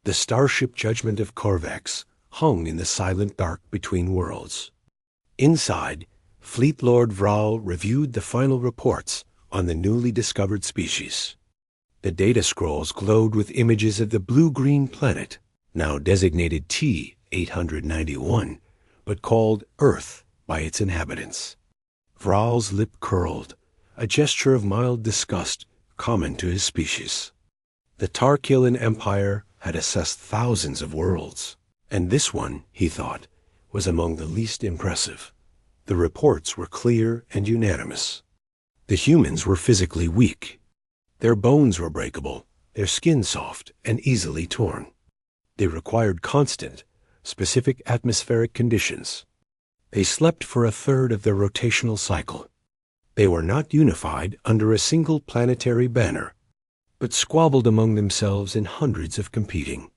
The starship Judgment of Corvex hung in the silent dark between worlds. Inside, Fleet Lord Vral reviewed the final reports on the newly discovered species. The data scrolls glowed with images of the blue-green planet, now designated T-891, but called Earth by its inhabitants. Vral's lip curled, a gesture of mild disgust common to his species. The Tarkillan Empire had assessed thousands of worlds, and this one, he thought, was among the least impressive. The reports were clear and unanimous. The humans were physically weak. Their bones were breakable, their skin soft and easily torn. They required constant, specific atmospheric conditions. They slept for a third of their rotational cycle. They were not unified under a single planetary banner, but squabbled among themselves in hundreds of competing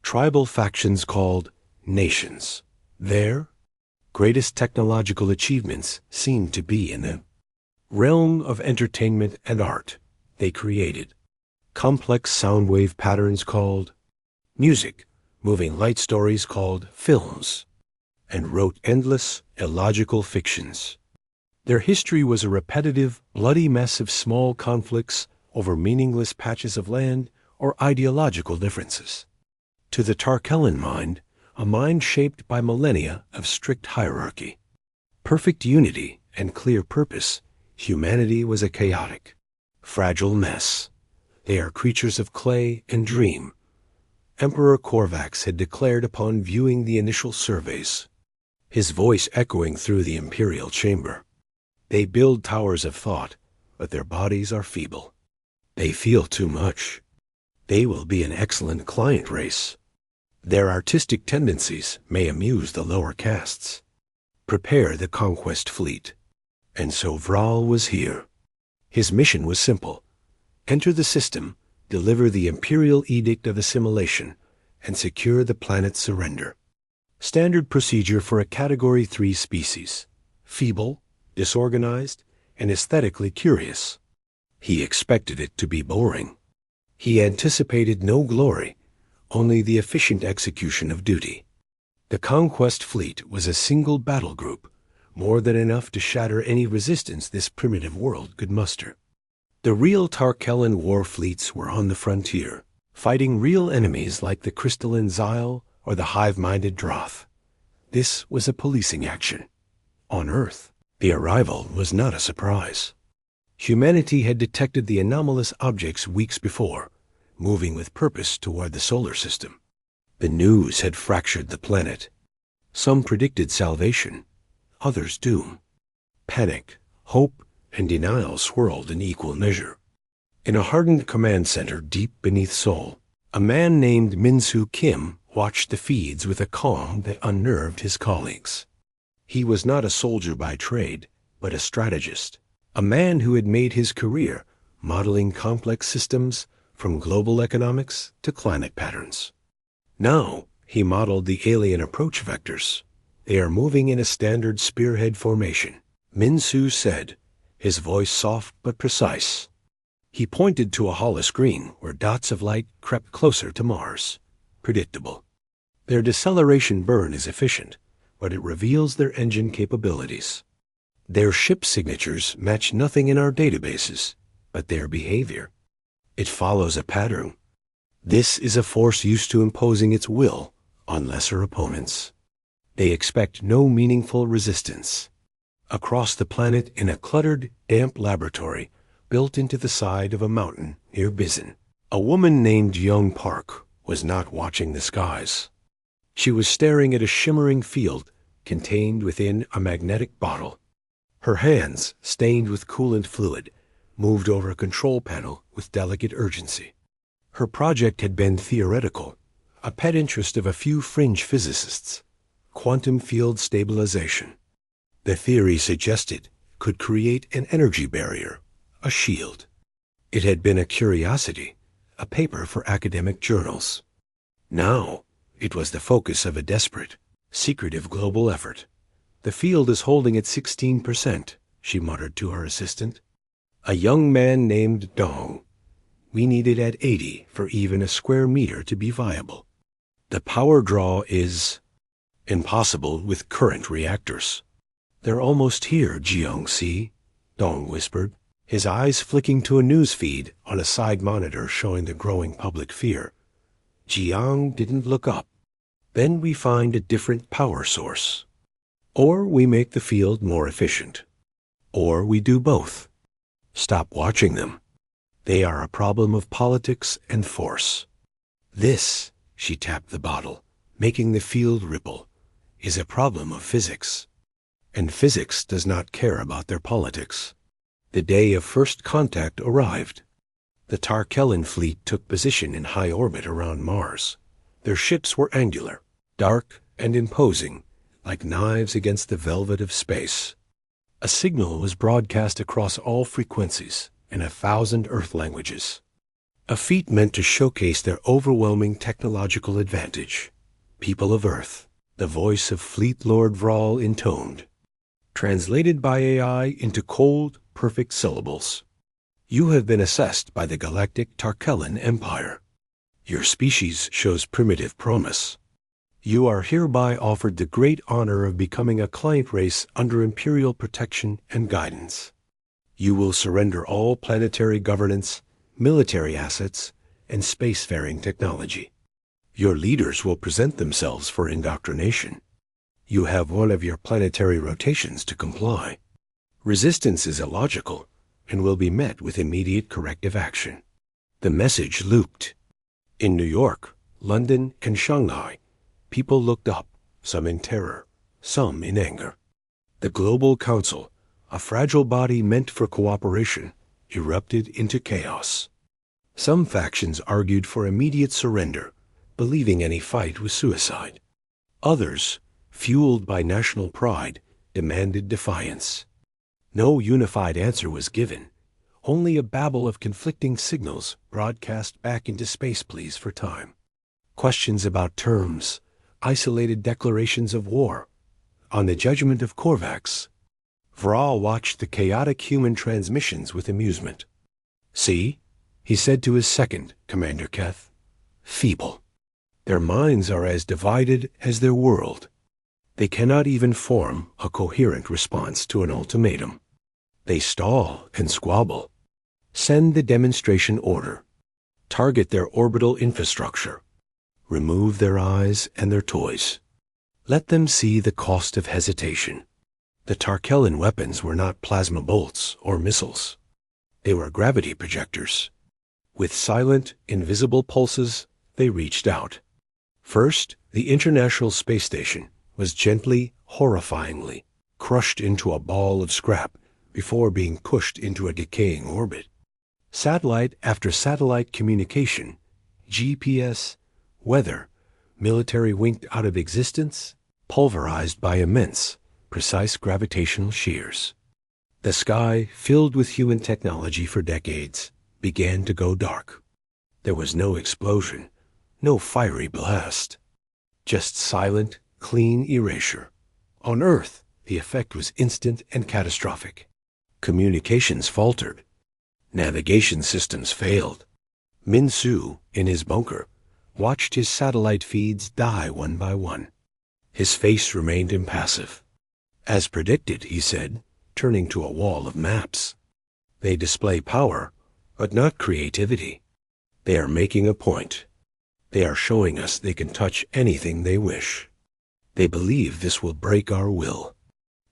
tribal factions called nations. Their greatest technological achievements seemed to be in the realm of entertainment and art. They created complex sound wave patterns called music, moving light stories called films, and wrote endless, illogical fictions. Their history was a repetitive, bloody mess of small conflicts over meaningless patches of land or ideological differences. To the Tarkellan mind, a mind shaped by millennia of strict hierarchy, perfect unity, and clear purpose, humanity was a chaotic, fragile mess. They are creatures of clay and dream. Emperor Corvax had declared upon viewing the initial surveys, his voice echoing through the imperial chamber. They build towers of thought, but their bodies are feeble. They feel too much. They will be an excellent client race. Their artistic tendencies may amuse the lower castes. Prepare the conquest fleet. And so Vral was here. His mission was simple. Enter the system, deliver the imperial edict of assimilation, and secure the planet's surrender. Standard procedure for a Category 3 species. Feeble, disorganized, and aesthetically curious. He expected it to be boring. He anticipated no glory, only the efficient execution of duty. The conquest fleet was a single battle group, more than enough to shatter any resistance this primitive world could muster. The real Tarkellan war fleets were on the frontier, fighting real enemies like the crystalline Xyle or the hive-minded Droth. This was a policing action. On Earth, the arrival was not a surprise. Humanity had detected the anomalous objects weeks before, moving with purpose toward the solar system. The news had fractured the planet. Some predicted salvation, others doom. Panic, hope, and denial swirled in equal measure. In a hardened command center deep beneath Seoul, a man named Min-Soo Kim watched the feeds with a calm that unnerved his colleagues. He was not a soldier by trade, but a strategist, a man who had made his career modeling complex systems from global economics to climate patterns. Now, he modeled the alien approach vectors. They are moving in a standard spearhead formation, Min-Soo said, his voice soft but precise. He pointed to a holoscreen where dots of light crept closer to Mars. Predictable. Their deceleration burn is efficient, but it reveals their engine capabilities. Their ship signatures match nothing in our databases, but their behavior. It follows a pattern. This is a force used to imposing its will on lesser opponents. They expect no meaningful resistance. Across the planet in a cluttered, damp laboratory built into the side of a mountain near Bizen, a woman named Young Park was not watching the skies. She was staring at a shimmering field contained within a magnetic bottle. Her hands, stained with coolant fluid, moved over a control panel with delicate urgency. Her project had been theoretical, a pet interest of a few fringe physicists. Quantum field stabilization. The theory suggested could create an energy barrier, a shield. It had been a curiosity, a paper for academic journals. Now, it was the focus of a desperate, secretive global effort. The field is holding at 16%, she muttered to her assistant. A young man named Dong, We need it at 80 for even a square meter to be viable. The power draw is impossible with current reactors. They're almost here, Jiang Si, Dong whispered, his eyes flicking to a news feed on a side monitor showing the growing public fear. Jiang didn't look up. Then we find a different power source. Or we make the field more efficient. Or we do both. Stop watching them. They are a problem of politics and force. This, she tapped the bottle, making the field ripple, is a problem of physics. And physics does not care about their politics. The day of first contact arrived. The Tarkelian fleet took position in high orbit around Mars. Their ships were angular, dark, and imposing, like knives against the velvet of space. A signal was broadcast across all frequencies in 1,000 Earth languages. A feat meant to showcase their overwhelming technological advantage. People of Earth, the voice of Fleet Lord Vral intoned, translated by AI into cold, perfect syllables. You have been assessed by the Galactic Tarkelian Empire. Your species shows primitive promise. You are hereby offered the great honor of becoming a client race under Imperial protection and guidance. You will surrender all planetary governance, military assets, and spacefaring technology. Your leaders will present themselves for indoctrination. You have one of your planetary rotations to comply. Resistance is illogical and will be met with immediate corrective action. The message looped. In New York, London, and Shanghai, people looked up, some in terror, some in anger. The Global Council, a fragile body meant for cooperation, erupted into chaos. Some factions argued for immediate surrender, believing any fight was suicide. Others, fueled by national pride, demanded defiance. No unified answer was given, only a babble of conflicting signals broadcast back into space pleas for time. Questions about terms, isolated declarations of war. On the judgment of Korvax, Vral watched the chaotic human transmissions with amusement. See, he said to his second, Commander Keth, Feeble. Their minds are as divided as their world. They cannot even form a coherent response to an ultimatum. They stall and squabble. Send the demonstration order. Target their orbital infrastructure. Remove their eyes and their toys. Let them see the cost of hesitation. The Tarkelian weapons were not plasma bolts or missiles. They were gravity projectors. With silent, invisible pulses, they reached out. First, the International Space Station was gently, horrifyingly, crushed into a ball of scrap before being pushed into a decaying orbit. Satellite after satellite communication, GPS, weather, military winked out of existence, pulverized by immense, precise gravitational shears. The sky, filled with human technology for decades, began to go dark. There was no explosion, no fiery blast, just silent, clean erasure. On Earth, the effect was instant and catastrophic. Communications faltered. Navigation systems failed. Min Su, in his bunker, watched his satellite feeds die one by one. His face remained impassive. As predicted, he said, turning to a wall of maps. They display power, but not creativity. They are making a point. They are showing us they can touch anything they wish. They believe this will break our will.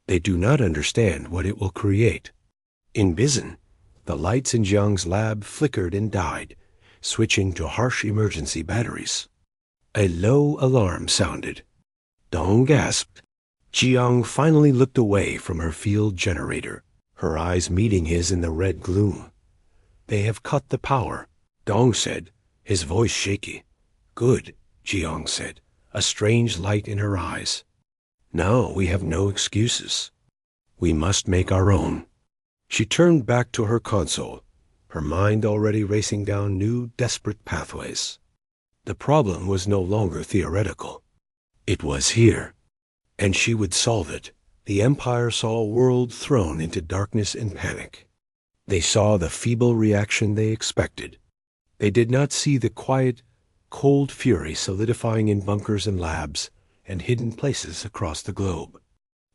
They do not understand what it will create. In Bizen, the lights in Jiang's lab flickered and died, switching to harsh emergency batteries. A low alarm sounded. Dong gasped. Jiang finally looked away from her field generator, her eyes meeting his in the red gloom. They have cut the power, Dong said, his voice shaky. Good, Jiang said, a strange light in her eyes. Now we have no excuses. We must make our own. She turned back to her console, her mind already racing down new, desperate pathways. The problem was no longer theoretical. It was here, and she would solve it. The Empire saw a world thrown into darkness and panic. They saw the feeble reaction they expected. They did not see the quiet, cold fury solidifying in bunkers and labs and hidden places across the globe.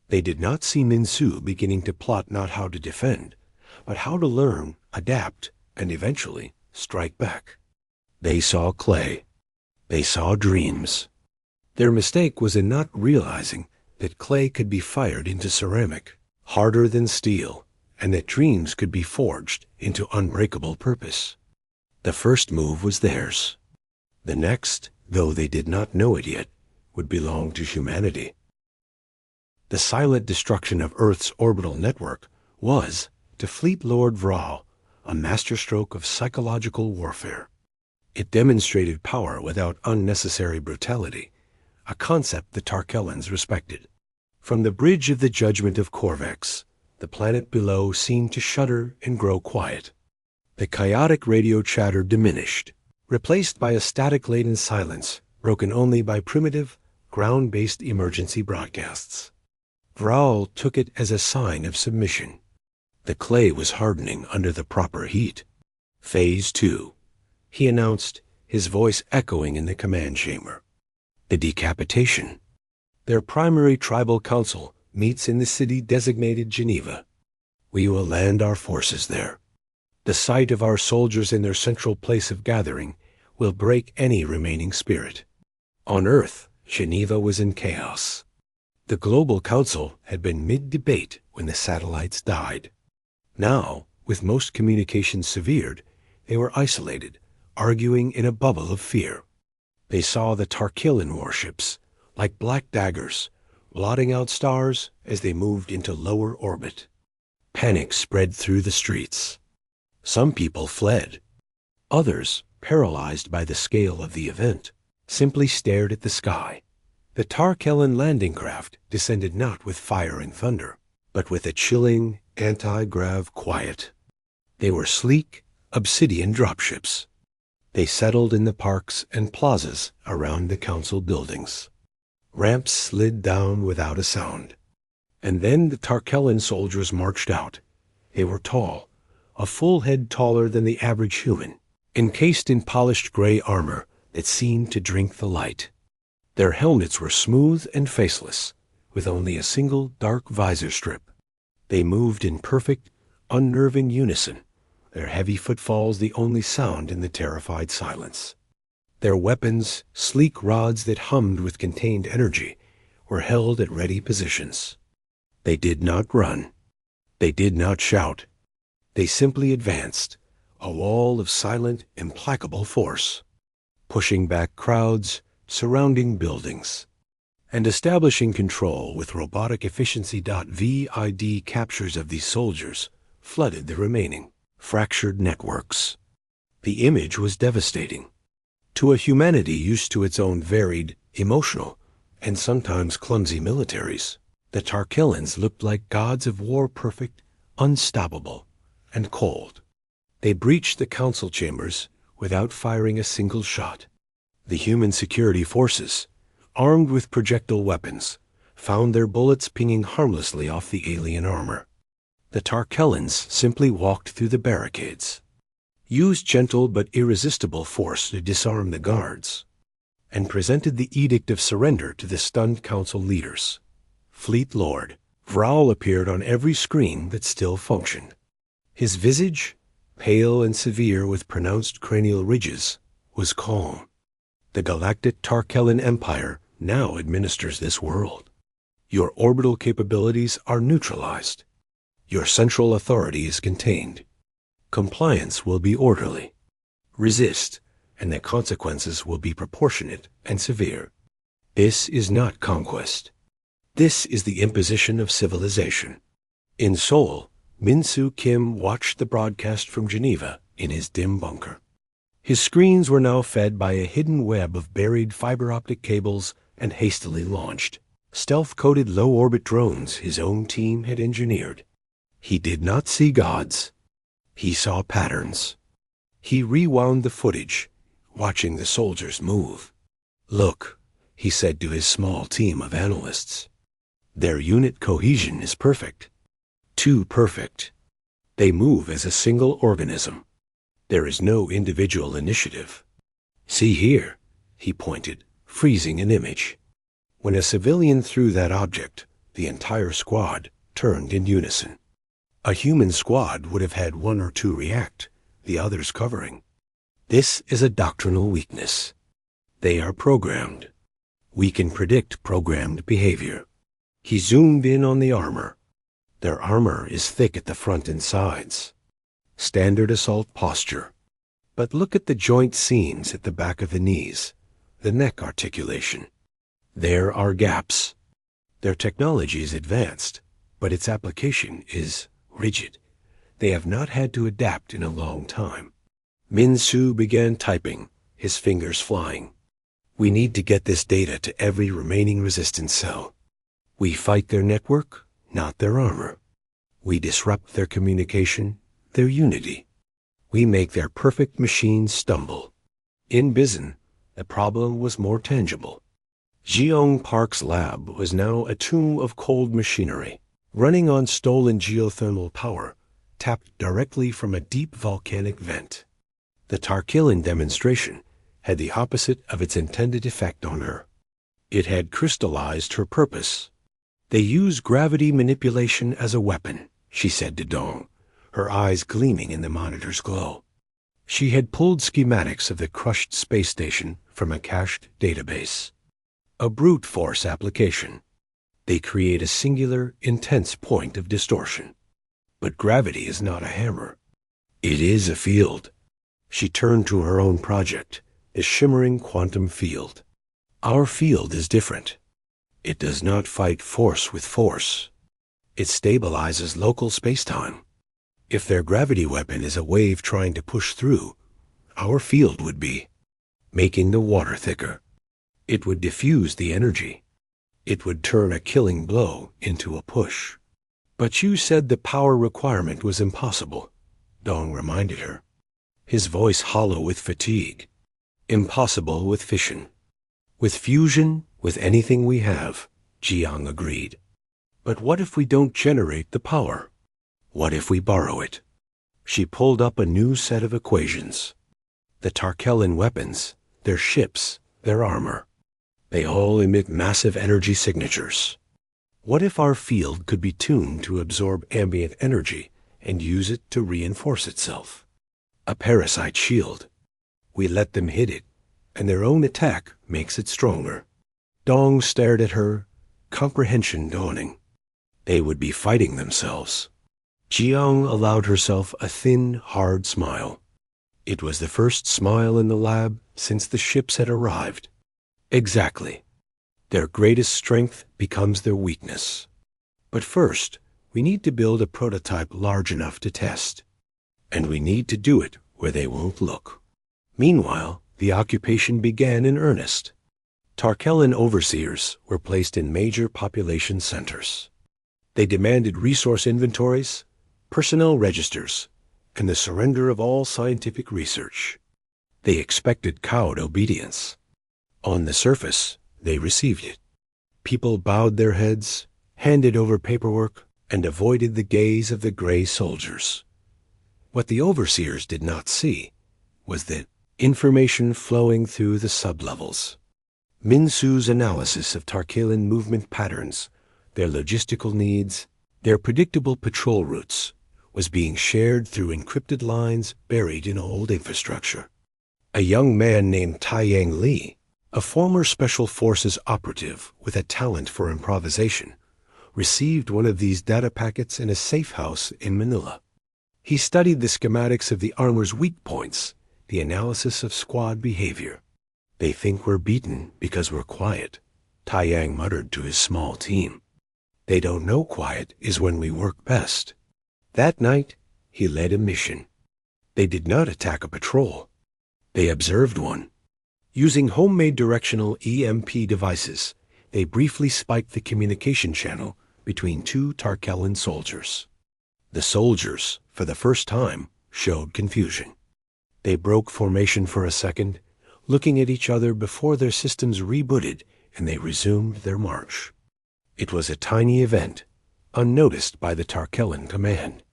They did not see Minsu beginning to plot not how to defend, but how to learn, adapt, and eventually strike back. They saw clay. They saw dreams. Their mistake was in not realizing that clay could be fired into ceramic, harder than steel, and that dreams could be forged into unbreakable purpose. The first move was theirs. The next, though they did not know it yet, would belong to humanity. The silent destruction of Earth's orbital network was, to Fleet Lord Vral, a masterstroke of psychological warfare. It demonstrated power without unnecessary brutality, a concept the Tarkellans respected. From the bridge of the judgment of Corvex, the planet below seemed to shudder and grow quiet. The chaotic radio chatter diminished, replaced by a static-laden silence broken only by primitive, ground-based emergency broadcasts. Vral took it as a sign of submission. The clay was hardening under the proper heat. Phase 2, he announced, his voice echoing in the command chamber. The decapitation. Their primary tribal council meets in the city designated Geneva. We will land our forces there. The sight of our soldiers in their central place of gathering will break any remaining spirit. On Earth, Geneva was in chaos. The Global Council had been mid-debate when the satellites died. Now, with most communications severed, they were isolated, arguing in a bubble of fear. They saw the Tarkillan warships, like black daggers, blotting out stars as they moved into lower orbit. Panic spread through the streets. Some people fled. Others, paralyzed by the scale of the event, simply stared at the sky. The Tarkellan landing craft descended not with fire and thunder, but with a chilling, anti-grav quiet. They were sleek, obsidian dropships. They settled in the parks and plazas around the council buildings. Ramps slid down without a sound. And then the Tarkellan soldiers marched out. They were tall, a full head taller than the average human, encased in polished gray armor that seemed to drink the light. Their helmets were smooth and faceless, with only a single dark visor strip. They moved in perfect, unnerving unison, their heavy footfalls the only sound in the terrified silence. Their weapons, sleek rods that hummed with contained energy, were held at ready positions. They did not run. They did not shout. They simply advanced, a wall of silent, implacable force, pushing back crowds, surrounding buildings, and establishing control with robotic efficiency. VID captures of these soldiers flooded the remaining, fractured networks. The image was devastating. To a humanity used to its own varied, emotional, and sometimes clumsy militaries, the Tarkellans looked like gods of war, perfect, unstoppable, and cold. They breached the council chambers without firing a single shot. The human security forces, armed with projectile weapons, found their bullets pinging harmlessly off the alien armor. The Tarkellans simply walked through the barricades, used gentle but irresistible force to disarm the guards, and presented the edict of surrender to the stunned council leaders. Fleet Lord Vral appeared on every screen that still functioned. His visage, pale and severe with pronounced cranial ridges, was calm. The galactic Tarkellan Empire now administers this world. Your orbital capabilities are neutralized. Your central authority is contained. Compliance will be orderly. Resist, and the consequences will be proportionate and severe. This is not conquest. This is the imposition of civilization. In Seoul, Min-Soo Kim watched the broadcast from Geneva in his dim bunker. His screens were now fed by a hidden web of buried fiber-optic cables and hastily launched, stealth-coated low-orbit drones his own team had engineered. He did not see gods. He saw patterns. He rewound the footage, watching the soldiers move. "Look," he said to his small team of analysts. "Their unit cohesion is perfect. Too perfect. They move as a single organism. There is no individual initiative. See here, he pointed, freezing an image. When a civilian threw that object, the entire squad turned in unison. A human squad would have had one or two react, the others covering. This is a doctrinal weakness. They are programmed. We can predict programmed behavior. He zoomed in on the armor. Their armor is thick at the front and sides. Standard assault posture. But look at the joint seams at the back of the knees, the neck articulation. There are gaps. Their technology is advanced, but its application is rigid. They have not had to adapt in a long time. Min-Su began typing, his fingers flying. We need to get this data to every remaining resistance cell. We fight their network, not their armor. We disrupt their communication, their unity. We make their perfect machines stumble. In Bizen, the problem was more tangible. Jeong Park's lab was now a tomb of cold machinery, running on stolen geothermal power, tapped directly from a deep volcanic vent. The Tarkillan demonstration had the opposite of its intended effect on her. It had crystallized her purpose. They use gravity manipulation as a weapon, she said to Dong, her eyes gleaming in the monitor's glow. She had pulled schematics of the crushed space station from a cached database. A brute force application. They create a singular, intense point of distortion. But gravity is not a hammer. It is a field. She turned to her own project, the shimmering quantum field. Our field is different. It does not fight force with force. It stabilizes local spacetime. If their gravity weapon is a wave trying to push through, our field would be making the water thicker. It would diffuse the energy. It would turn a killing blow into a push. But you said the power requirement was impossible, Dong reminded her, his voice hollow with fatigue. Impossible with fission. With fusion, with anything we have, Jiang agreed. But what if we don't generate the power? What if we borrow it? She pulled up a new set of equations. The Tarkillan weapons, their ships, their armor. They all emit massive energy signatures. What if our field could be tuned to absorb ambient energy and use it to reinforce itself? A parasite shield. We let them hit it, and their own attack makes it stronger. Dong stared at her, comprehension dawning. They would be fighting themselves. Jiang allowed herself a thin, hard smile. It was the first smile in the lab since the ships had arrived. Exactly. Their greatest strength becomes their weakness. But first, we need to build a prototype large enough to test. And we need to do it where they won't look. Meanwhile, the occupation began in earnest. Tarkillan overseers were placed in major population centers. They demanded resource inventories, personnel registers, and the surrender of all scientific research. They expected cowed obedience. On the surface, they received it. People bowed their heads, handed over paperwork, and avoided the gaze of the gray soldiers. What the overseers did not see was the information flowing through the sublevels. Min-Su's analysis of Tarkillan movement patterns, their logistical needs, their predictable patrol routes, was being shared through encrypted lines buried in old infrastructure. A young man named Taiyang Li, a former Special Forces operative with a talent for improvisation, received one of these data packets in a safe house in Manila. He studied the schematics of the armor's weak points, the analysis of squad behavior. They think we're beaten because we're quiet, Taiyang muttered to his small team. They don't know quiet is when we work best. That night, he led a mission. They did not attack a patrol. They observed one. Using homemade directional EMP devices, they briefly spiked the communication channel between two Tarkillan soldiers. The soldiers, for the first time, showed confusion. They broke formation for a second, looking at each other before their systems rebooted and they resumed their march. It was a tiny event, unnoticed by the Tarkillan command.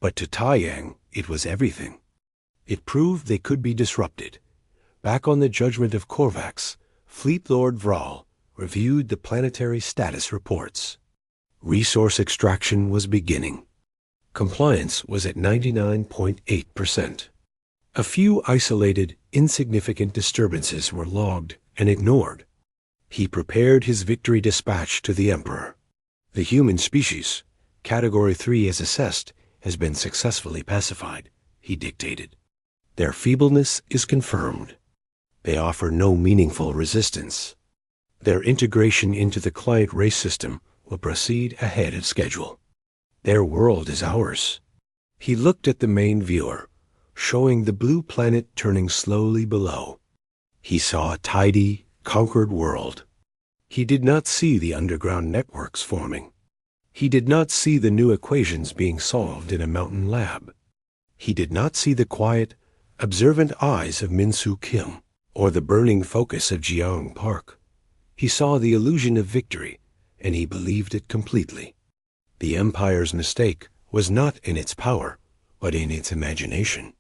But to Taiyang, it was everything. It proved they could be disrupted. Back on the judgment of Korvax, Fleet Lord Vral reviewed the planetary status reports. Resource extraction was beginning. Compliance was at 99.8%. A few isolated, insignificant disturbances were logged and ignored. He prepared his victory dispatch to the Emperor. The human species, Category 3 as assessed, has been successfully pacified, he dictated. Their feebleness is confirmed. They offer no meaningful resistance. Their integration into the client race system will proceed ahead of schedule. Their world is ours. He looked at the main viewer, showing the blue planet turning slowly below. He saw a tidy, conquered world. He did not see the underground networks forming. He did not see the new equations being solved in a mountain lab. He did not see the quiet, observant eyes of Min-Soo Kim or the burning focus of Jiang Park. He saw the illusion of victory, and he believed it completely. The Empire's mistake was not in its power, but in its imagination.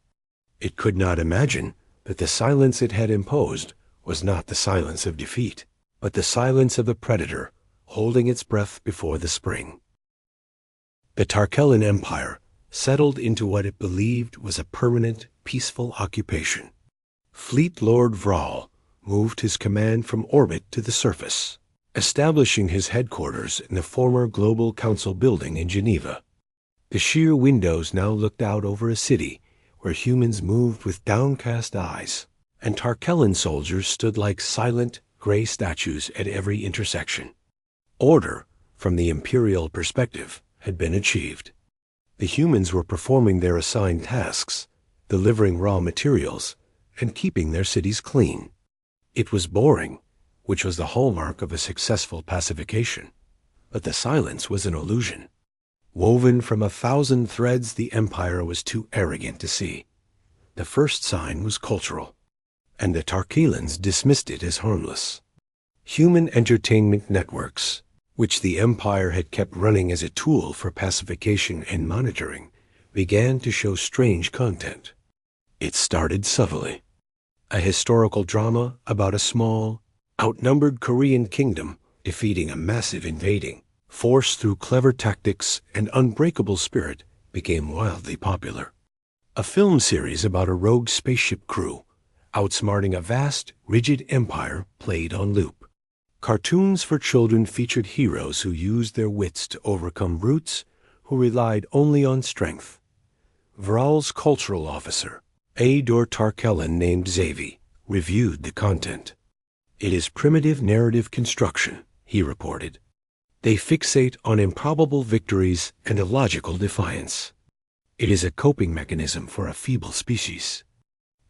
It could not imagine that the silence it had imposed was not the silence of defeat, but the silence of a predator holding its breath before the spring. The Tarkellan Empire settled into what it believed was a permanent, peaceful occupation. Fleet Lord Vral moved his command from orbit to the surface, establishing his headquarters in the former Global Council building in Geneva. The sheer windows now looked out over a city where humans moved with downcast eyes, and Tarkellan soldiers stood like silent, gray statues at every intersection. Order, from the imperial perspective, had been achieved. The humans were performing their assigned tasks, delivering raw materials, and keeping their cities clean. It was boring, which was the hallmark of a successful pacification, but the silence was an illusion. Woven from 1,000 threads the Empire was too arrogant to see. The first sign was cultural, and the Tarkellans dismissed it as harmless. Human entertainment networks, which the Empire had kept running as a tool for pacification and monitoring, began to show strange content. It started subtly. A historical drama about a small, outnumbered Korean kingdom defeating a massive invading force through clever tactics and unbreakable spirit became wildly popular. A film series about a rogue spaceship crew outsmarting a vast, rigid empire played on loop. Cartoons for children featured heroes who used their wits to overcome brutes who relied only on strength. Vral's cultural officer, Ador Tarkellan named Xavi, reviewed the content. It is primitive narrative construction, he reported. They fixate on improbable victories and illogical defiance. It is a coping mechanism for a feeble species.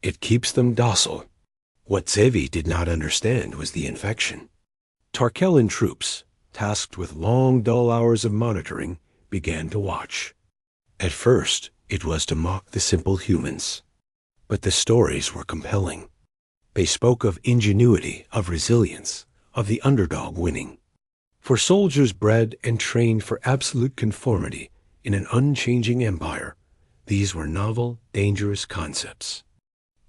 It keeps them docile. What Xavi did not understand was the infection. Tarkellan troops, tasked with long, dull hours of monitoring, began to watch. At first, it was to mock the simple humans. But the stories were compelling. They spoke of ingenuity, of resilience, of the underdog winning. For soldiers bred and trained for absolute conformity in an unchanging empire, these were novel, dangerous concepts.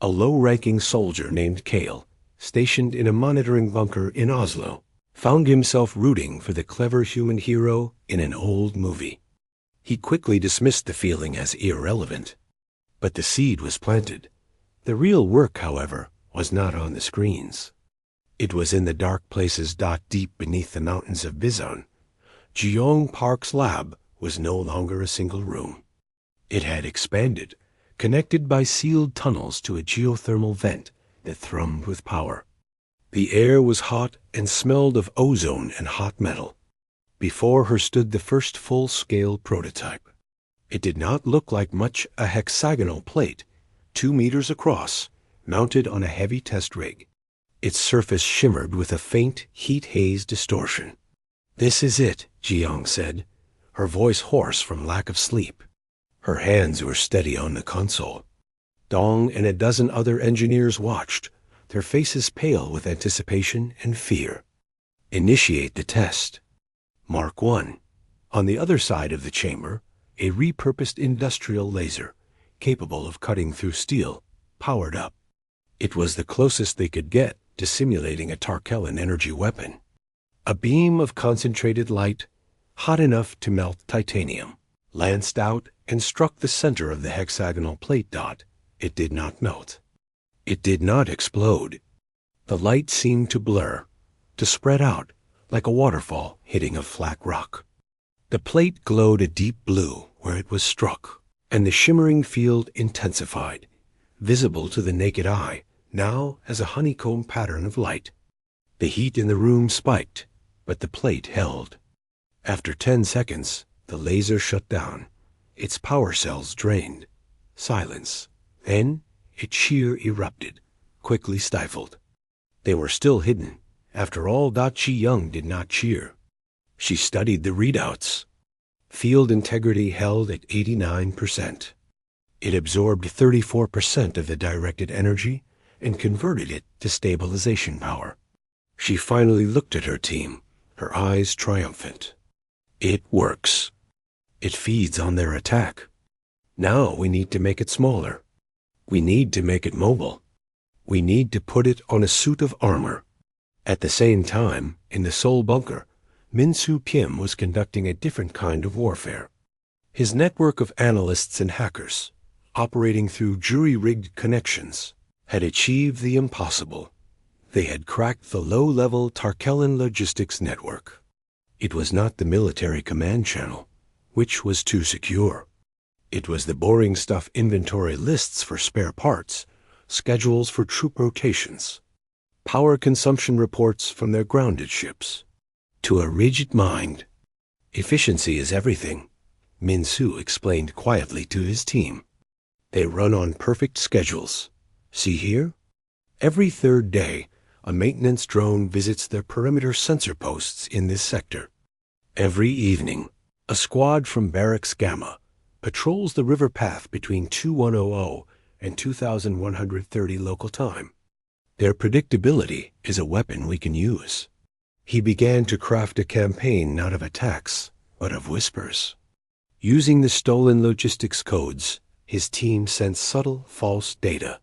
A low-ranking soldier named Kale, stationed in a monitoring bunker in Oslo, found himself rooting for the clever human hero in an old movie. He quickly dismissed the feeling as irrelevant. But the seed was planted. The real work, however, was not on the screens. It was in the dark places deep beneath the mountains of Bizon. Jiang Park's lab was no longer a single room. It had expanded, connected by sealed tunnels to a geothermal vent that thrummed with power. The air was hot and smelled of ozone and hot metal. Before her stood the first full-scale prototype. It did not look like much a hexagonal plate, 2 meters across, mounted on a heavy test rig. Its surface shimmered with a faint heat-haze distortion. "This is it," Jiang said, her voice hoarse from lack of sleep. Her hands were steady on the console. Dong and a dozen other engineers watched, their faces pale with anticipation and fear. "Initiate the test." Mark 1. On the other side of the chamber, a repurposed industrial laser, capable of cutting through steel, powered up. It was the closest they could get to simulating a Tarkellan energy weapon. A beam of concentrated light, hot enough to melt titanium, lanced out and struck the center of the hexagonal plate dot. It did not melt. It did not explode. The light seemed to blur, to spread out like a waterfall hitting a flat rock. The plate glowed a deep blue where it was struck, and the shimmering field intensified, visible to the naked eye, now as a honeycomb pattern of light. The heat in the room spiked, but the plate held. After 10 seconds, the laser shut down, its power cells drained. Silence. Then its shear erupted, quickly stifled. They were still hidden. After all, Chi Young did not cheer. She studied the readouts. Field integrity held at 89%. It absorbed 34% of the directed energy and converted it to stabilization power. She finally looked at her team, her eyes triumphant. It works. It feeds on their attack. Now we need to make it smaller. We need to make it mobile. We need to put it on a suit of armor. At the same time, in the Seoul bunker, Min-Soo Kim was conducting a different kind of warfare. His network of analysts and hackers, operating through jury-rigged connections, had achieved the impossible. They had cracked the low-level Tarkellan logistics network. It was not the military command channel, which was too secure. It was the boring stuff inventory lists for spare parts, schedules for troop rotations, power consumption reports from their grounded ships. To a rigid mind, efficiency is everything, Min-Soo explained quietly to his team. They run on perfect schedules. See here? Every third day, a maintenance drone visits their perimeter sensor posts in this sector. Every evening, a squad from Barracks Gamma patrols the river path between 2100 and 2130 local time. Their predictability is a weapon we can use. He began to craft a campaign not of attacks, but of whispers. Using the stolen logistics codes, his team sent subtle, false data.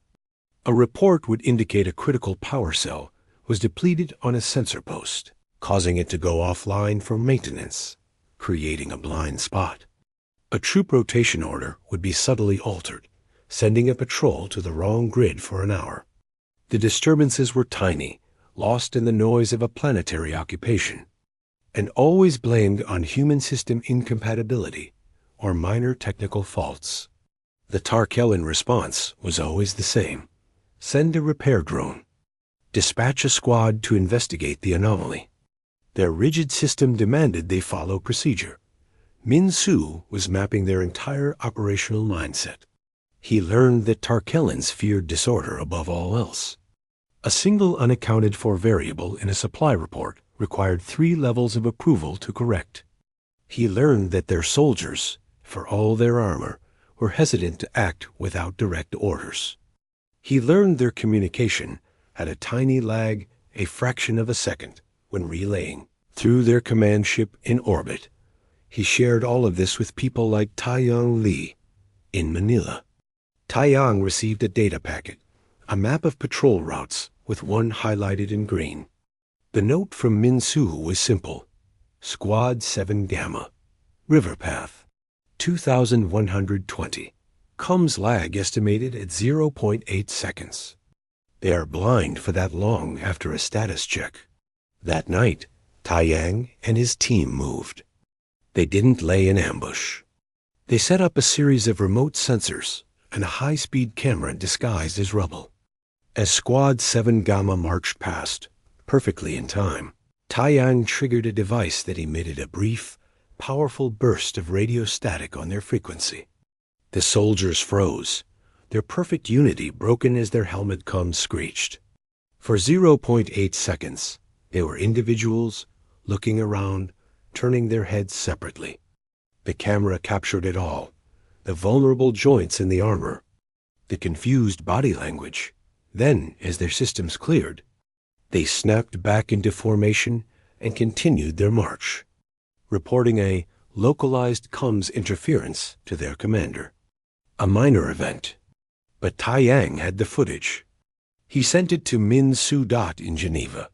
A report would indicate a critical power cell was depleted on a sensor post, causing it to go offline for maintenance, creating a blind spot. A troop rotation order would be subtly altered, sending a patrol to the wrong grid for an hour. The disturbances were tiny, lost in the noise of a planetary occupation, and always blamed on human system incompatibility or minor technical faults. The Tarkellan response was always the same. Send a repair drone. Dispatch a squad to investigate the anomaly. Their rigid system demanded they follow procedure. Min-Soo was mapping their entire operational mindset. He learned that Tarkellans feared disorder above all else. A single unaccounted-for variable in a supply report required 3 levels of approval to correct. He learned that their soldiers, for all their armor, were hesitant to act without direct orders. He learned their communication had a tiny lag, a fraction of a second, when relaying through their command ship in orbit. He shared all of this with people like Taeyang Lee in Manila. Taeyang received a data packet, a map of patrol routes with one highlighted in green. The note from Min-Soo was simple. Squad 7 Gamma. River path. 2120. Comms lag estimated at 0.8 seconds. They are blind for that long after a status check. That night, Taeyang and his team moved. They didn't lay in ambush. They set up a series of remote sensors and a high-speed camera disguised as rubble. As Squad 7 Gamma marched past, perfectly in time, Taeyang triggered a device that emitted a brief, powerful burst of radio static on their frequency. The soldiers froze, their perfect unity broken as their helmet comms screeched. For 0.8 seconds, they were individuals, looking around, turning their heads separately. The camera captured it all, the vulnerable joints in the armor, the confused body language. Then, as their systems cleared, they snapped back into formation and continued their march, reporting a localized comms interference to their commander. A minor event. But Taiyang had the footage. He sent it to Min Su Dot in Geneva.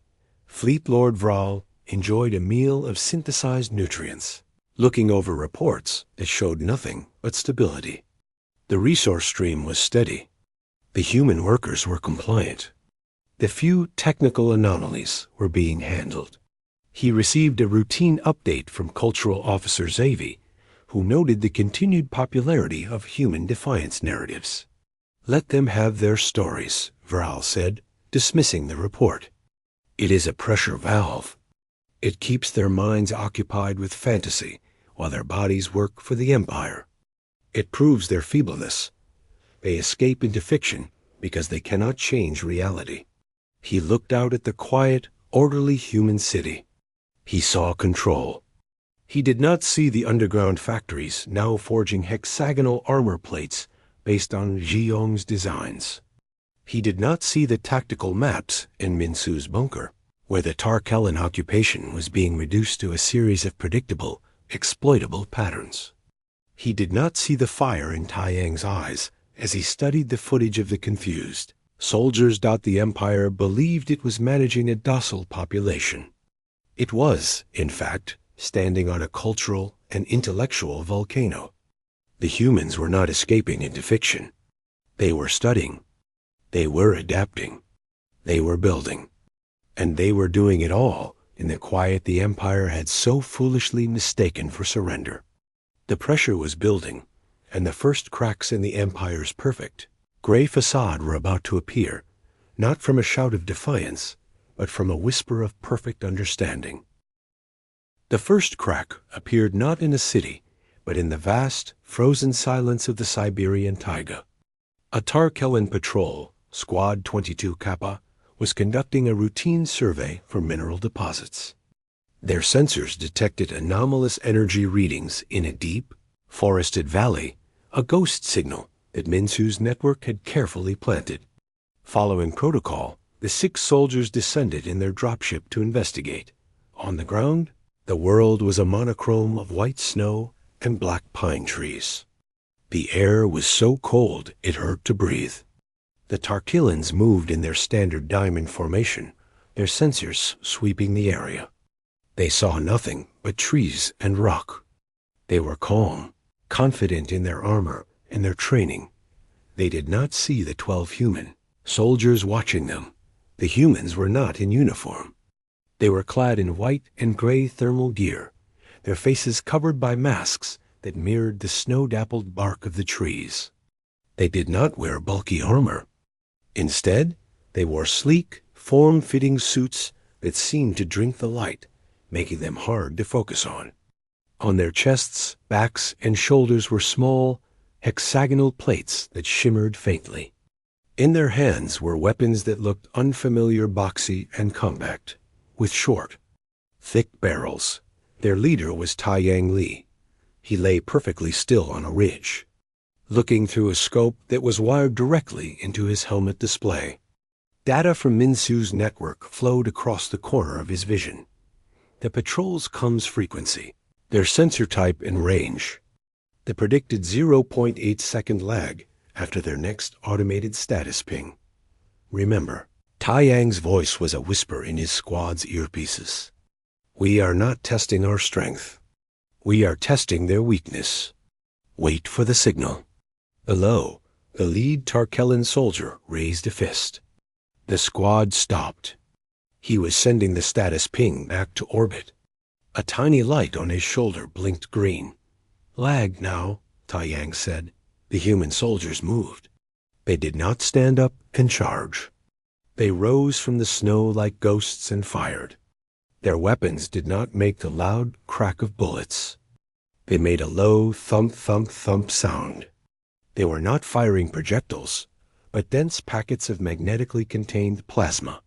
Fleet Lord Vral enjoyed a meal of synthesized nutrients, looking over reports that showed nothing but stability. The resource stream was steady. The human workers were compliant. The few technical anomalies were being handled. He received a routine update from Cultural Officer Xavi, who noted the continued popularity of human defiance narratives. "Let them have their stories," Vral said, dismissing the report. "It is a pressure valve. It keeps their minds occupied with fantasy while their bodies work for the Empire. It proves their feebleness. They escape into fiction because they cannot change reality." He looked out at the quiet, orderly human city. He saw control. He did not see the underground factories now forging hexagonal armor plates based on Zhiyong's designs. He did not see the tactical maps in Minsu's bunker, where the Tarkellan occupation was being reduced to a series of predictable, exploitable patterns. He did not see the fire in Taiyang's eyes as he studied the footage of the confused soldiers. The Empire believed it was managing a docile population. It was, in fact, standing on a cultural and intellectual volcano. The humans were not escaping into fiction. They were studying. They were adapting. They were building. And they were doing it all in the quiet the Empire had so foolishly mistaken for surrender. The pressure was building, and the first cracks in the Empire's perfect, gray facade were about to appear, not from a shout of defiance, but from a whisper of perfect understanding. The first crack appeared not in a city, but in the vast, frozen silence of the Siberian taiga. A Tarkellan patrol, Squad 22 Kappa, was conducting a routine survey for mineral deposits. Their sensors detected anomalous energy readings in a deep, forested valley, a ghost signal that Minsu's network had carefully planted. Following protocol, the 6 soldiers descended in their dropship to investigate. On the ground, the world was a monochrome of white snow and black pine trees. The air was so cold it hurt to breathe. The Tarkillans moved in their standard diamond formation, their sensors sweeping the area. They saw nothing but trees and rock. They were calm, confident in their armor and their training. They did not see the 12 human soldiers watching them. The humans were not in uniform. They were clad in white and gray thermal gear, their faces covered by masks that mirrored the snow-dappled bark of the trees. They did not wear bulky armor. Instead, they wore sleek, form-fitting suits that seemed to drink the light, making them hard to focus on. On their chests, backs, and shoulders were small, hexagonal plates that shimmered faintly. In their hands were weapons that looked unfamiliar, boxy and compact, with short, thick barrels. Their leader was Taiyang Li. He lay perfectly still on a ridge, looking through a scope that was wired directly into his helmet display. Data from Minsu's network flowed across the corner of his vision. The patrol's comms frequency, their sensor type and range, the predicted 0.8-second lag after their next automated status ping. Remember, Taiyang's voice was a whisper in his squad's earpieces. "We are not testing our strength. We are testing their weakness. Wait for the signal." Below, the lead Tarkellan soldier raised a fist. The squad stopped. He was sending the status ping back to orbit. A tiny light on his shoulder blinked green. "Lag now," Taiyang said. The human soldiers moved. They did not stand up and charge. They rose from the snow like ghosts and fired. Their weapons did not make the loud crack of bullets. They made a low thump-thump-thump sound. They were not firing projectiles, but dense packets of magnetically contained plasma,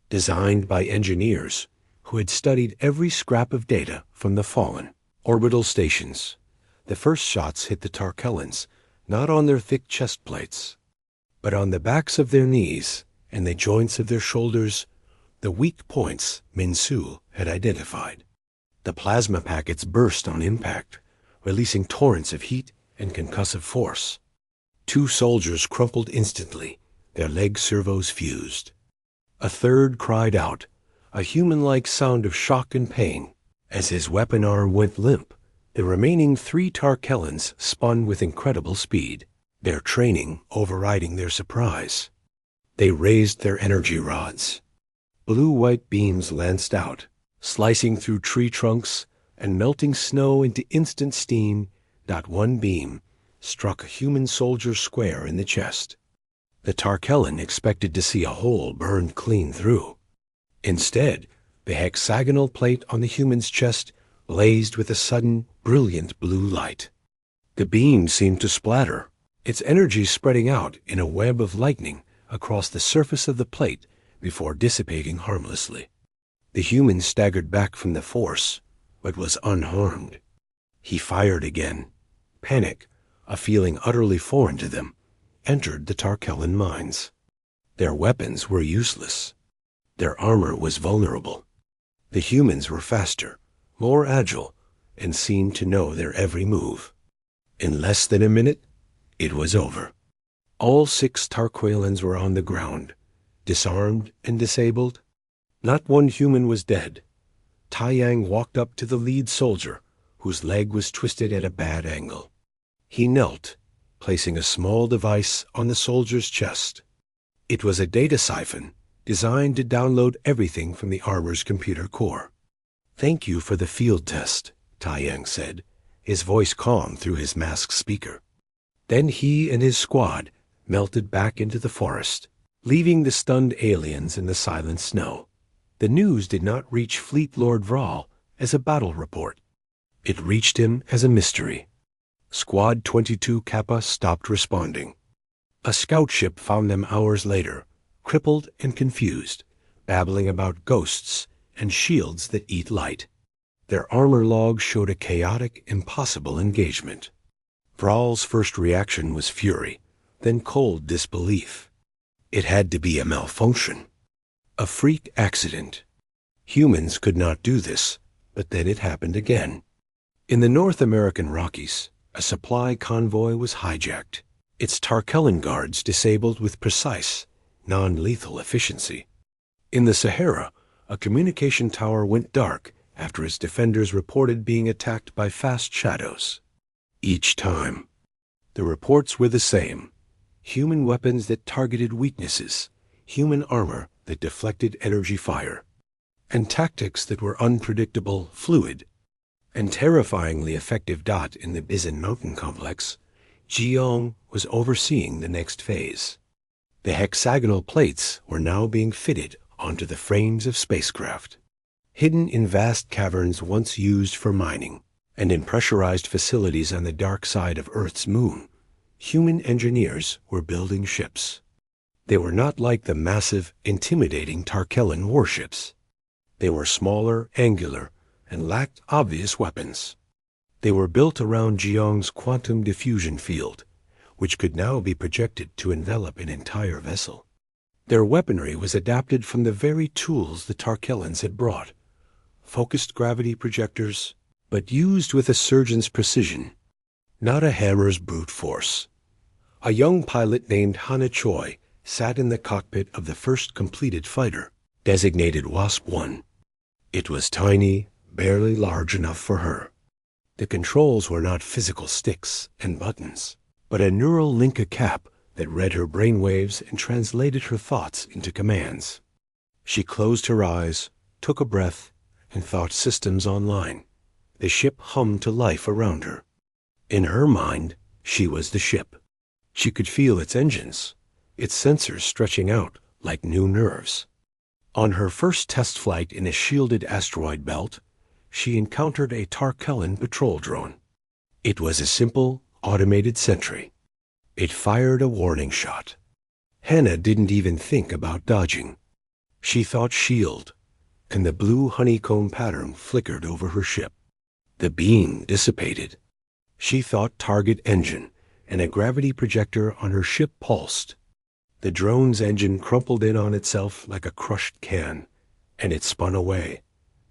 designed by engineers who had studied every scrap of data from the fallen orbital stations. The first shots hit the Tarkellans, not on their thick chest plates, but on the backs of their knees and the joints of their shoulders, the weak points Minsu had identified. The plasma packets burst on impact, releasing torrents of heat and concussive force. 2 soldiers crumpled instantly, their leg servos fused. A third cried out, a human-like sound of shock and pain. As his weapon arm went limp, the remaining 3 Tarkellans spun with incredible speed, their training overriding their surprise. They raised their energy rods. Blue-white beams lanced out, slicing through tree trunks and melting snow into instant steam. Not one beam struck a human soldier square in the chest. The Tarkellan expected to see a hole burned clean through. Instead, the hexagonal plate on the human's chest blazed with a sudden, brilliant blue light. The beam seemed to splatter, its energy spreading out in a web of lightning across the surface of the plate before dissipating harmlessly. The human staggered back from the force, but was unharmed. He fired again. Panic, a feeling utterly foreign to them, entered the Tarkellan minds. Their weapons were useless. Their armor was vulnerable. The humans were faster, more agile, and seemed to know their every move. In less than a minute, it was over. All 6 Tarquelans were on the ground, disarmed and disabled. Not one human was dead. Taiyang walked up to the lead soldier, whose leg was twisted at a bad angle. He knelt, placing a small device on the soldier's chest. It was a data siphon designed to download everything from the armor's computer core. "Thank you for the field test," Taiyang said, his voice calm through his mask speaker. Then he and his squad melted back into the forest, leaving the stunned aliens in the silent snow. The news did not reach Fleet Lord Vral as a battle report. It reached him as a mystery. Squad 22 Kappa stopped responding. A scout ship found them hours later, crippled and confused, babbling about ghosts and shields that eat light. Their armor logs showed a chaotic, impossible engagement. Vral's first reaction was fury, then cold disbelief. It had to be a malfunction. A freak accident. Humans could not do this, but then it happened again. In the North American Rockies, a supply convoy was hijacked, its Tarkellan guards disabled with precise, non-lethal efficiency. In the Sahara, a communication tower went dark after its defenders reported being attacked by fast shadows. Each time, the reports were the same: human weapons that targeted weaknesses, human armor that deflected energy fire, and tactics that were unpredictable, fluid, and terrifyingly effective. In the Bizan mountain complex, Jiong was overseeing the next phase. The hexagonal plates were now being fitted onto the frames of spacecraft. Hidden in vast caverns once used for mining, and in pressurized facilities on the dark side of Earth's moon, human engineers were building ships. They were not like the massive, intimidating Tarkellan warships. They were smaller, angular, and lacked obvious weapons. They were built around Jiong's quantum diffusion field, which could now be projected to envelop an entire vessel. Their weaponry was adapted from the very tools the Tarkellans had brought: focused gravity projectors, but used with a surgeon's precision, not a hammer's brute force. A young pilot named Hana Choi sat in the cockpit of the first completed fighter, designated Wasp-1. It was tiny, barely large enough for her. The controls were not physical sticks and buttons, but a neural Linka cap that read her brainwaves and translated her thoughts into commands. She closed her eyes, took a breath, and thought systems online. The ship hummed to life around her. In her mind, she was the ship. She could feel its engines, its sensors stretching out like new nerves. On her first test flight in a shielded asteroid belt, she encountered a Tarkellan patrol drone. It was a simple, automated sentry. It fired a warning shot. Hannah didn't even think about dodging. She thought shield, and the blue honeycomb pattern flickered over her ship. The beam dissipated. She thought target engine, and a gravity projector on her ship pulsed. The drone's engine crumpled in on itself like a crushed can, and it spun away,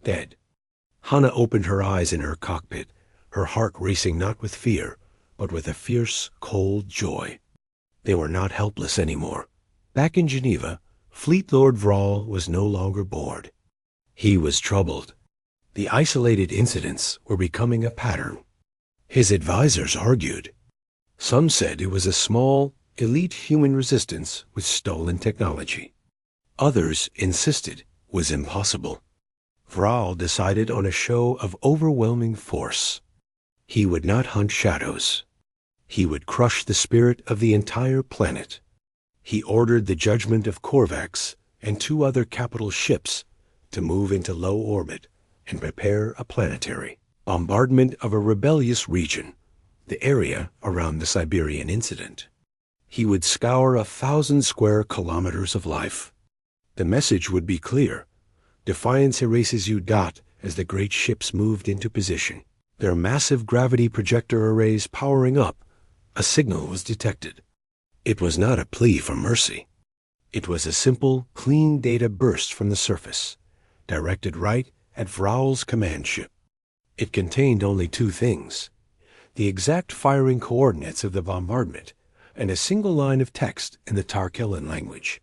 dead. Hannah opened her eyes in her cockpit, her heart racing not with fear, but with a fierce, cold joy. They were not helpless anymore. Back in Geneva, Fleet Lord Vral was no longer bored. He was troubled. The isolated incidents were becoming a pattern. His advisors argued. Some said it was a small, elite human resistance with stolen technology. Others insisted it was impossible. Vral decided on a show of overwhelming force. He would not hunt shadows. He would crush the spirit of the entire planet. He ordered the judgment of Korvax and 2 other capital ships to move into low orbit and prepare a planetary bombardment of a rebellious region, the area around the Siberian incident. He would scour 1,000 square kilometers of life. The message would be clear. Defiance erases you. As the great ships moved into position, their massive gravity projector arrays powering up, a signal was detected. It was not a plea for mercy. It was a simple, clean data burst from the surface, directed right at Vral's command ship. It contained only 2 things: the exact firing coordinates of the bombardment and a single line of text in the Tarkellan language.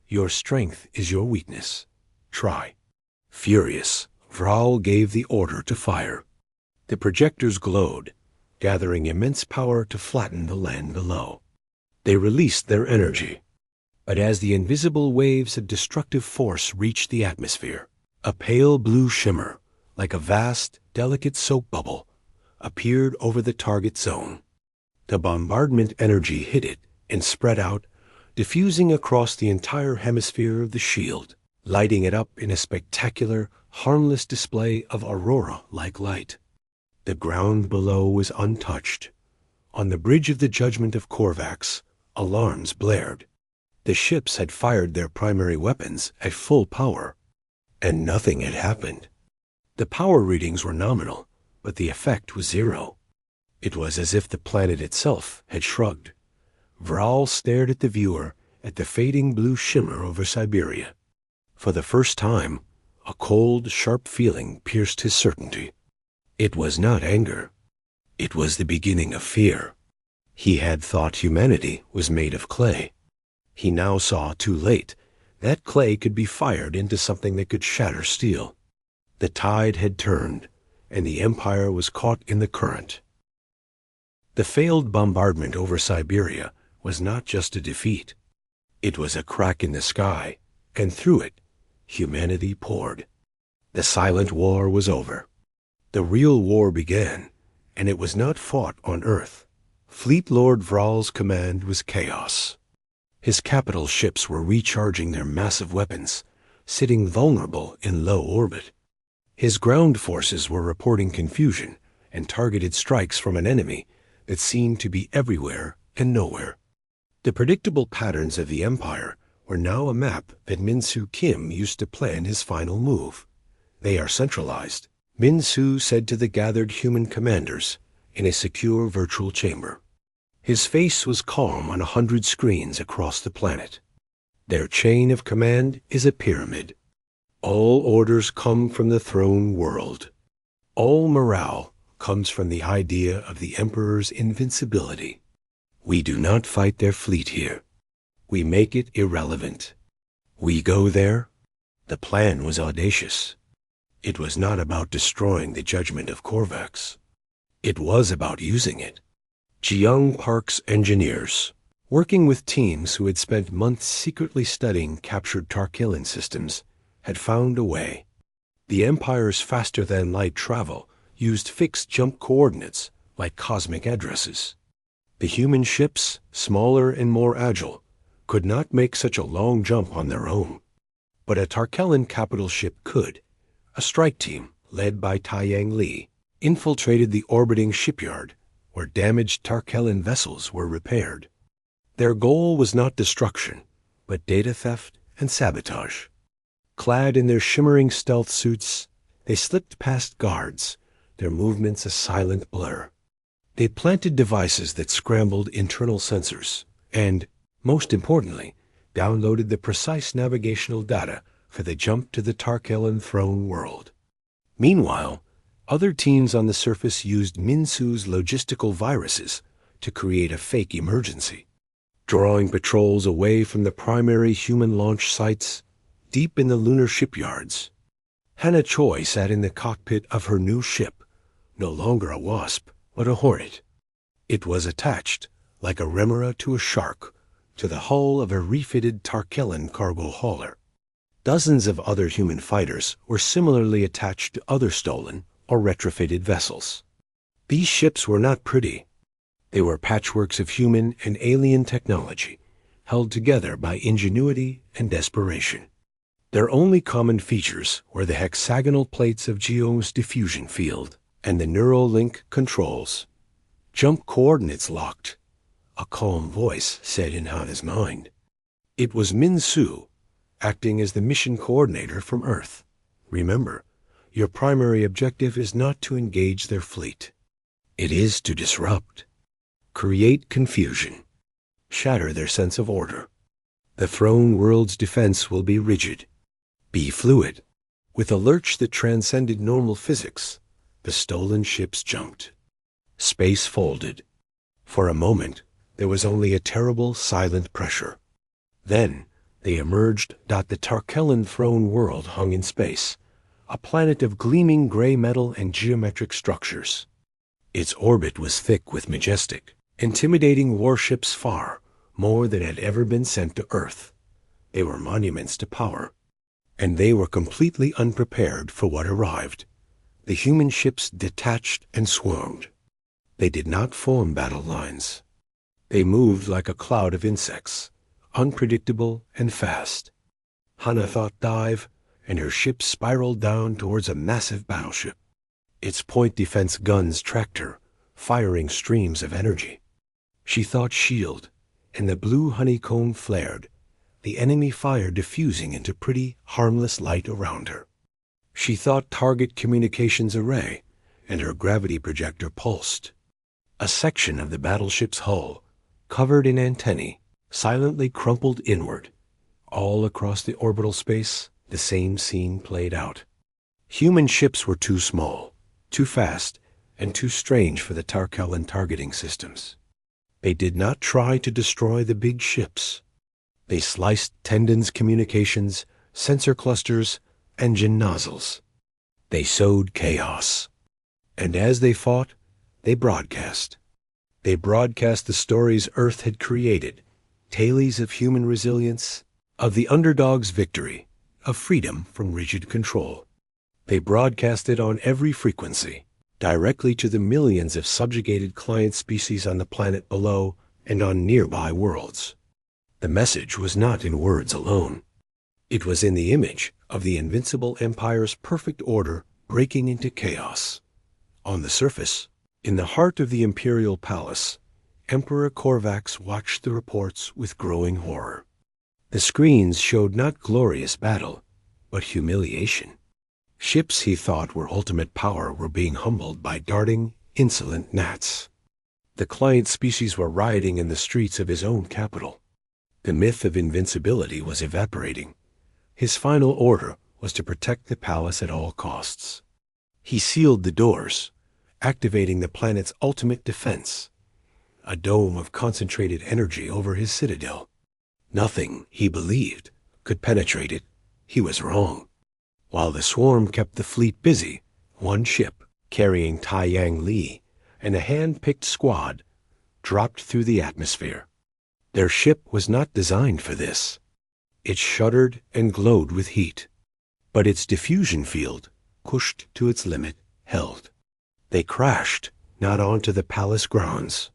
Your strength is your weakness. Try. Furious, Vral gave the order to fire. The projectors glowed, gathering immense power to flatten the land below. They released their energy. But as the invisible waves of destructive force reached the atmosphere, a pale blue shimmer, like a vast, delicate soap bubble, appeared over the target zone. The bombardment energy hit it and spread out, diffusing across the entire hemisphere of the shield, lighting it up in a spectacular, harmless display of aurora-like light. The ground below was untouched. On the bridge of the judgment of Korvax, alarms blared. The ships had fired their primary weapons at full power, and nothing had happened. The power readings were nominal, but the effect was 0. It was as if the planet itself had shrugged. Vral stared at the viewer at the fading blue shimmer over Siberia. For the first time, a cold, sharp feeling pierced his certainty. It was not anger. It was the beginning of fear. He had thought humanity was made of clay. He now saw, too late, that clay could be fired into something that could shatter steel. The tide had turned, and the Empire was caught in the current. The failed bombardment over Siberia was not just a defeat. It was a crack in the sky, and through it, humanity poured. The silent war was over. The real war began, and it was not fought on Earth. Fleet Lord Vral's command was chaos. His capital ships were recharging their massive weapons, sitting vulnerable in low orbit. His ground forces were reporting confusion and targeted strikes from an enemy that seemed to be everywhere and nowhere. The predictable patterns of the Empire were now a map that Min-Su Kim used to plan his final move. They are centralized, Min-Su said to the gathered human commanders in a secure virtual chamber. His face was calm on 100 screens across the planet. Their chain of command is a pyramid. All orders come from the throne world. All morale comes from the idea of the Emperor's invincibility. We do not fight their fleet here. We make it irrelevant. We go there. The plan was audacious. It was not about destroying the judgment of Korvax. It was about using it. Jiyoung Park's engineers, working with teams who had spent months secretly studying captured Tarkellan systems, had found a way. The Empire's faster-than-light travel used fixed jump coordinates like cosmic addresses. The human ships, smaller and more agile, could not make such a long jump on their own. But a Tarkellan capital ship could. A strike team, led by Taiyang Li, infiltrated the orbiting shipyard where damaged Tarkellan vessels were repaired. Their goal was not destruction, but data theft and sabotage. Clad in their shimmering stealth suits, they slipped past guards, their movements a silent blur. They planted devices that scrambled internal sensors and, most importantly, downloaded the precise navigational data for the jump to the Tarkellan throne world. Meanwhile, other teams on the surface used Min-Su's logistical viruses to create a fake emergency. drawing patrols away from the primary human launch sites deep in the lunar shipyards. Hannah Choi sat in the cockpit of her new ship, no longer a Wasp, but a Hornet. It was attached, like a remora to a shark, to the hull of a refitted Tarkellen cargo hauler. Dozens of other human fighters were similarly attached to other stolen or retrofitted vessels. These ships were not pretty. They were patchworks of human and alien technology, held together by ingenuity and desperation. Their only common features were the hexagonal plates of Geo's diffusion field and the Neuralink controls. "Jump coordinates locked," a calm voice said in Hannah's mind. It was Min Su, acting as the mission coordinator from Earth. "Remember, your primary objective is not to engage their fleet. It is to disrupt, create confusion, shatter their sense of order. The throne world's defense will be rigid. Be fluid." With a lurch that transcended normal physics, the stolen ships jumped. Space folded. For a moment, there was only a terrible, silent pressure. Then they emerged. The Tarkellen throne world hung in space, a planet of gleaming gray metal and geometric structures. Its orbit was thick with majestic, intimidating warships far more than had ever been sent to Earth. They were monuments to power. And they were completely unprepared for what arrived. The human ships detached and swarmed. They did not form battle lines. They moved like a cloud of insects, unpredictable and fast. Hannah thought dive, and her ship spiraled down towards a massive battleship. Its point defense guns tracked her, firing streams of energy. She thought shield, and the blue honeycomb flared, the enemy fire diffusing into pretty, harmless light around her. She thought target communications array, and her gravity projector pulsed. A section of the battleship's hull, covered in antennae, silently crumpled inward. All across the orbital space, the same scene played out. Human ships were too small, too fast, and too strange for the Tarkellen targeting systems. They did not try to destroy the big ships. They sliced tendons, communications, sensor clusters, engine nozzles. They sowed chaos. And as they fought, they broadcast. They broadcast the stories Earth had created, tales of human resilience, of the underdog's victory, of freedom from rigid control. They broadcasted on every frequency, directly to the millions of subjugated client species on the planet below and on nearby worlds. The message was not in words alone. It was in the image of the invincible empire's perfect order breaking into chaos. On the surface, in the heart of the imperial palace, Emperor Korvax watched the reports with growing horror. The screens showed not glorious battle, but humiliation. Ships he thought were ultimate power were being humbled by darting, insolent gnats. The client species were rioting in the streets of his own capital. The myth of invincibility was evaporating. His final order was to protect the palace at all costs. He sealed the doors, activating the planet's ultimate defense, a dome of concentrated energy over his citadel. Nothing, he believed, could penetrate it. He was wrong. While the swarm kept the fleet busy, one ship, carrying Taiyang Li, and a hand-picked squad, dropped through the atmosphere. Their ship was not designed for this. It shuddered and glowed with heat, but its diffusion field, pushed to its limit, held. They crashed, not onto the palace grounds,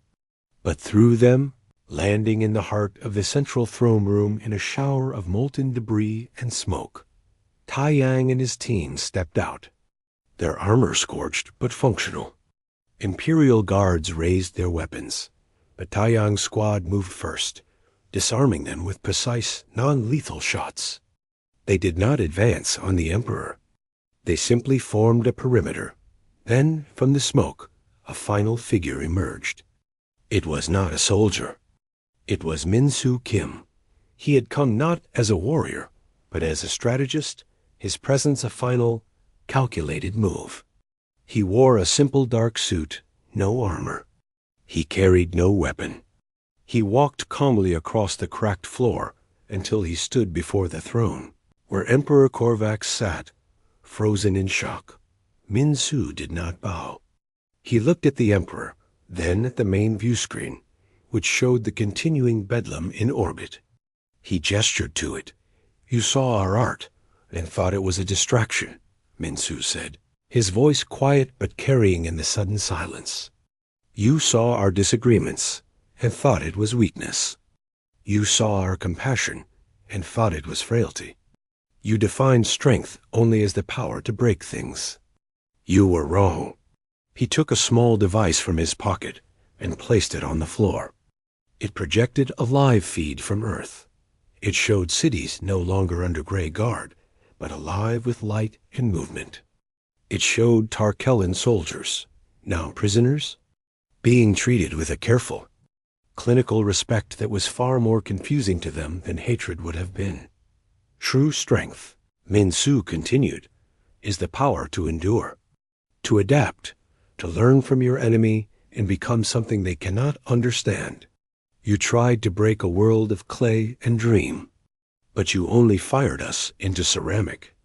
but through them, landing in the heart of the central throne room in a shower of molten debris and smoke. Taiyang and his team stepped out, their armor scorched but functional. Imperial guards raised their weapons, but Taiyang's squad moved first, disarming them with precise, non-lethal shots. They did not advance on the Emperor. They simply formed a perimeter. Then, from the smoke, a final figure emerged. It was not a soldier. It was Min-Soo Kim. He had come not as a warrior, but as a strategist, his presence a final, calculated move. He wore a simple dark suit, no armor. He carried no weapon. He walked calmly across the cracked floor until he stood before the throne, where Emperor Korvax sat, frozen in shock. Min-Su did not bow. He looked at the Emperor, then at the main view screen, which showed the continuing bedlam in orbit. He gestured to it. "You saw our art and thought it was a distraction," Min-Su said, his voice quiet but carrying in the sudden silence. "You saw our disagreements and thought it was weakness. You saw our compassion and thought it was frailty. You defined strength only as the power to break things. You were wrong." He took a small device from his pocket and placed it on the floor. It projected a live feed from Earth. It showed cities no longer under gray guard, but alive with light and movement. It showed Tarkellan soldiers, now prisoners, being treated with a careful, clinical respect that was far more confusing to them than hatred would have been. True strength, Min-Su continued, is the power to endure, to adapt, to learn from your enemy and become something they cannot understand. You tried to break a world of clay and dream, but you only fired us into ceramic.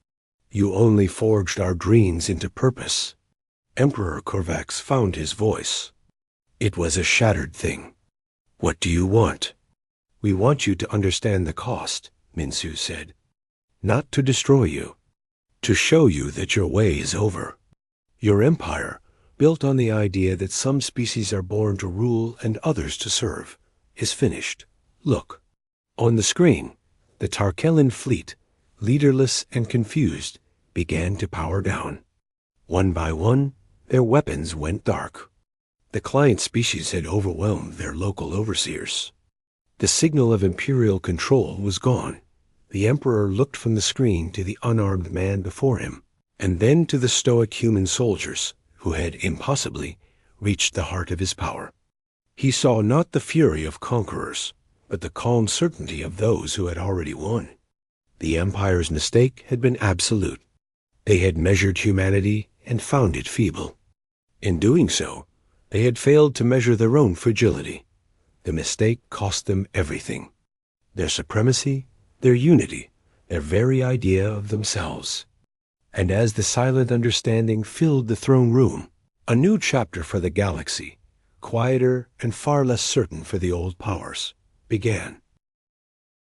You only forged our dreams into purpose. Emperor Korvax found his voice. It was a shattered thing. "What do you want?" "We want you to understand the cost," Min-Su said. "Not to destroy you, to show you that your way is over. Your empire, built on the idea that some species are born to rule and others to serve, is finished. Look." On the screen, the Tarkellan fleet, leaderless and confused, began to power down. One by one, their weapons went dark. The client species had overwhelmed their local overseers. The signal of imperial control was gone. The Emperor looked from the screen to the unarmed man before him, and then to the stoic human soldiers who had impossibly reached the heart of his power. He saw not the fury of conquerors, but the calm certainty of those who had already won. The Empire's mistake had been absolute. They had measured humanity and found it feeble. In doing so, they had failed to measure their own fragility. The mistake cost them everything: their supremacy, their unity, their very idea of themselves. And as the silent understanding filled the throne room, a new chapter for the galaxy, quieter and far less certain for the old powers, began.